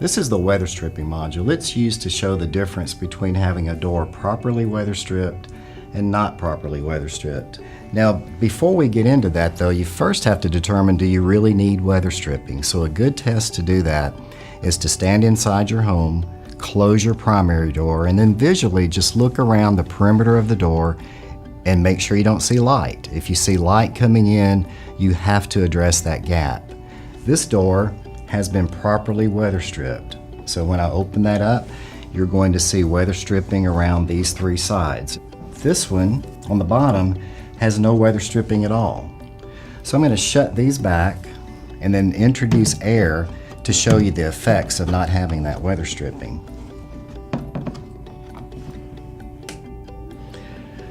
This is the weather stripping module. It's used to show the difference between having a door properly weather stripped and not properly weather stripped. Now, before we get into that though, you first have to determine, do you really need weather stripping? So a good test to do that is to stand inside your home, close your primary door, and then visually just look around the perimeter of the door and make sure you don't see light. If you see light coming in, you have to address that gap. This door has been properly weather stripped. So when I open that up, you're going to see weather stripping around these three sides. This one on the bottom has no weather stripping at all. So I'm going to shut these back and then introduce air to show you the effects of not having that weather stripping.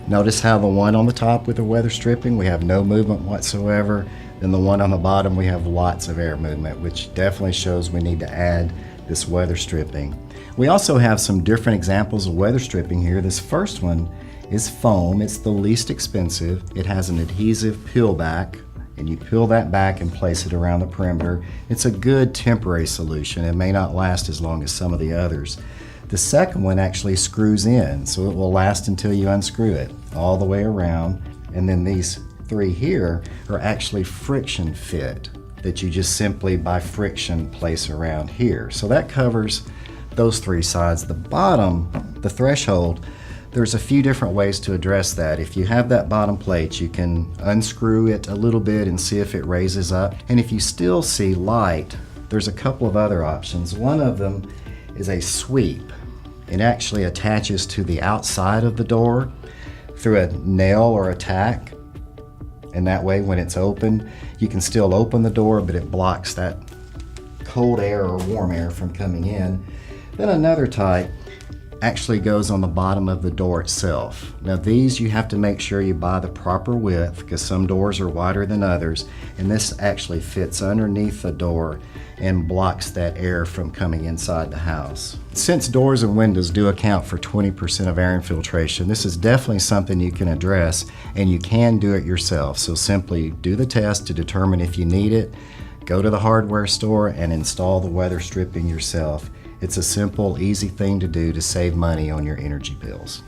Notice how the one on the top with the weather stripping, we have no movement whatsoever. Then the one on the bottom, we have lots of air movement, which definitely shows we need to add this weather stripping. We also have some different examples of weather stripping here. This first one is foam. It's the least expensive. It has an adhesive peel back, and you peel that back and place it around the perimeter. It's a good temporary solution. It may not last as long as some of the others. The second one actually screws in, so it will last until you unscrew it all the way around. And then these three here are actually friction fit that you just simply by friction place around here. So that covers those three sides. The bottom, the threshold, there's a few different ways to address that. If you have that bottom plate, you can unscrew it a little bit and see if it raises up. And if you still see light, there's a couple of other options. One of them is a sweep. It actually attaches to the outside of the door through a nail or a tack. And that way when it's open, you can still open the door, but it blocks that cold air or warm air from coming in. Then another type actually goes on the bottom of the door itself. Now these you have to make sure you buy the proper width because some doors are wider than others, and this actually fits underneath the door and blocks that air from coming inside the house. Since doors and windows do account for 20% of air infiltration, this is definitely something you can address, and you can do it yourself. So simply do the test to determine if you need it, go to the hardware store and install the weather stripping yourself. It's a simple, easy thing to do to save money on your energy bills.